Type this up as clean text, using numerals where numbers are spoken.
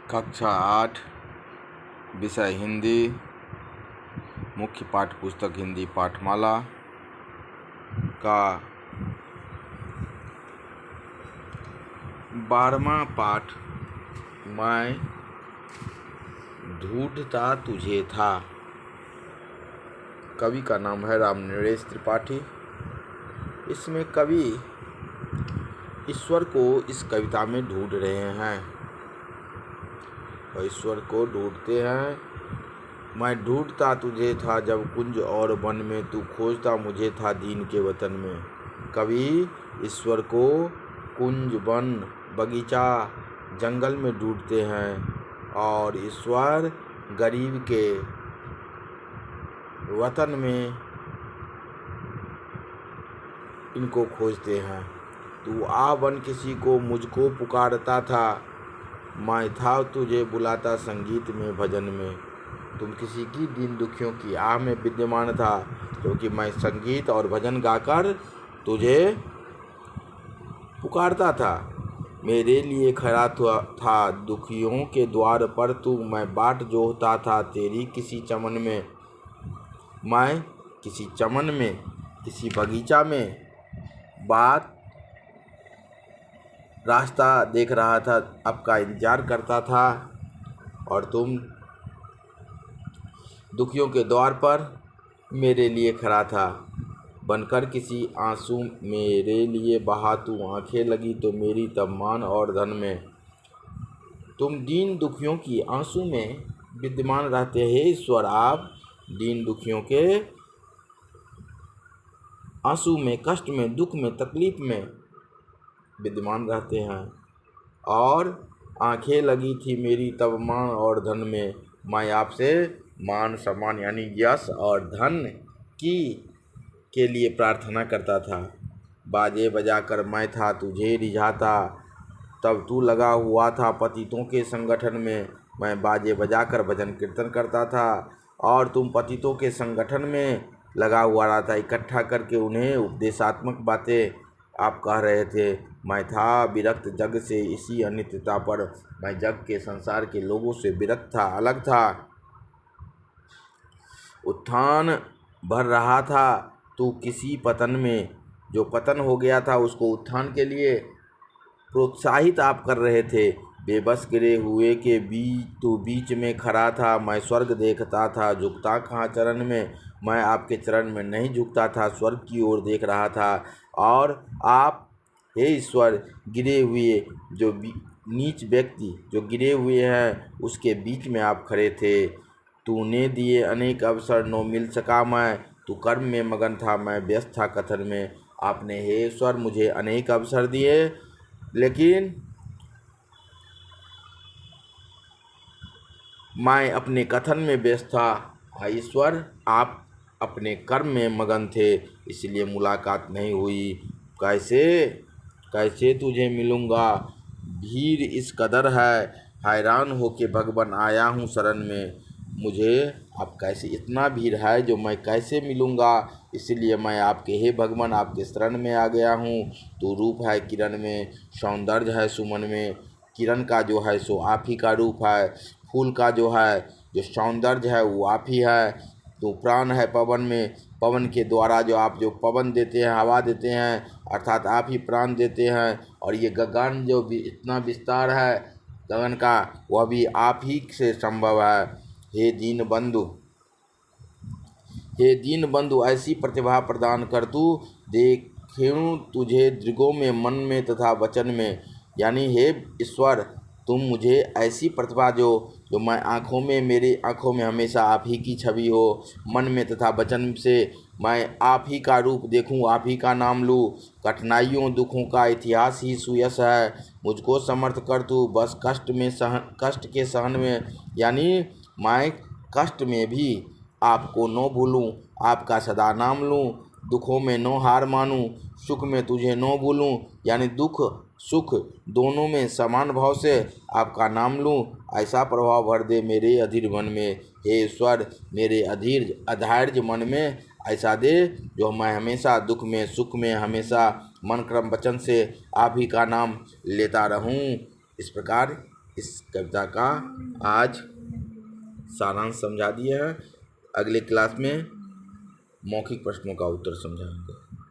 कक्षा 8 विषय हिंदी। मुख्य पाठ्य पुस्तक हिंदी पाठमाला का 12वां पाठ मैं ढूंढता तुझे था। कवि का नाम है रामनरेश त्रिपाठी। इसमें कवि ईश्वर को इस कविता में ढूंढ रहे हैं और ईश्वर को ढूंढते हैं। मैं ढूंढता तुझे था जब कुंज और वन में, तू खोजता मुझे था दीन के वतन में। कवि ईश्वर को कुंज, वन, बगीचा, जंगल में ढूंढते हैं और ईश्वर गरीब के वतन में इनको खोजते हैं। तू आ बन किसी को मुझको पुकारता था, मैं था तुझे बुलाता संगीत में भजन में। तुम किसी की दीन दुखियों की आह में विद्यमान था, क्योंकि मैं संगीत और भजन गाकर तुझे पुकारता था। मेरे लिए खड़ा था दुखियों के द्वार पर तू, मैं बाट जोहता था तेरी किसी चमन में। मैं किसी चमन में, किसी बगीचा में बात रास्ता देख रहा था, आपका इंतजार करता था और तुम दुखियों के द्वार पर मेरे लिए खड़ा था। बनकर किसी आंसू मेरे लिए बहा तू आंखें लगी तो मेरी तब मान और धन में। तुम दीन दुखियों की आंसू में विद्यमान रहते हैं ईश्वर। आप दीन दुखियों के आंसू में, कष्ट में, दुख में, तकलीफ में विद्यमान रहते हैं और आंखें लगी थी मेरी तब मान और धन में। मैं आपसे मान सम्मान यानी यश और धन की के लिए प्रार्थना करता था। बाजे बजाकर मैं था तुझे रिझाता, तब तू लगा हुआ था पतितों के संगठन में। मैं बाजे बजाकर भजन कीर्तन करता था और तुम पतितों के संगठन में लगा हुआ रहा था, इकट्ठा करके उन्हें उपदेशात्मक बातें आप कह रहे थे। मैं था विरक्त जग से इसी अनित्यता पर, मैं जग के संसार के लोगों से विरक्त था, अलग था। उत्थान भर रहा था तू किसी पतन में, जो पतन हो गया था उसको उत्थान के लिए प्रोत्साहित आप कर रहे थे। बेबस गिरे हुए के बीच तू बीच में खड़ा था, मैं स्वर्ग देखता था झुकता कहाँ चरण में। मैं आपके चरण में नहीं झुकता था, स्वर्ग की ओर देख रहा था और आप हे ईश्वर गिरे हुए जो नीच व्यक्ति जो गिरे हुए हैं उसके बीच में आप खड़े थे। तूने दिए अनेक अवसर नो मिल सका मैं, तू कर्म में मगन था मैं व्यस्त था कथन में। आपने हे ईश्वर मुझे अनेक अवसर दिए, लेकिन मैं अपने कथन में व्यस्त था। ईश्वर आप अपने कर्म में मगन थे, इसलिए मुलाकात नहीं हुई। कैसे कैसे तुझे मिलूँगा, भीड़ इस कदर है, हैरान होके भगवान आया हूँ शरण में। मुझे अब कैसे इतना भीड़ है जो मैं कैसे मिलूँगा, इसलिए मैं आपके हे भगवान आपके शरण में आ गया हूँ। तो रूप है किरण में, सौंदर्य है सुमन में। किरण का जो है सो आप ही का रूप है, फूल का जो है जो सौंदर्य है वो आप ही है। तो प्राण है पवन में, पवन के द्वारा जो आप जो पवन देते हैं, हवा देते हैं, अर्थात आप ही प्राण देते हैं। और ये गगन जो भी इतना विस्तार है गगन का, वह भी आप ही से संभव है। हे दीन बंधु, हे दीन बंधु ऐसी प्रतिभा प्रदान कर तू, देखूं तुझे दृगों में मन में तथा वचन में। यानी हे ईश्वर तुम मुझे ऐसी प्रतिभा जो मैं आँखों में, मेरी आँखों में हमेशा आप ही की छवि हो, मन में तथा वचन से मैं आप ही का रूप देखूं, आप ही का नाम लूँ। कठिनाइयों दुखों का इतिहास ही सुयश है, मुझको समर्थ कर तू बस कष्ट के सहन में। यानी मैं कष्ट में भी आपको न भूलूं, आपका सदा नाम लूं, दुखों में नो हार मानूं, सुख में तुझे नो भूलूं। यानी दुख सुख दोनों में समान भाव से आपका नाम लूं। ऐसा प्रभाव भर दे मेरे अधीर मन में। हे ईश्वर मेरे अधैर्य मन में ऐसा दे जो मैं हमेशा दुख में सुख में हमेशा मन क्रम वचन से आप ही का नाम लेता रहूं। इस प्रकार इस कविता का आज सारांश समझा दिया है। अगले क्लास में मौखिक प्रश्नों का उत्तर समझाएंगे।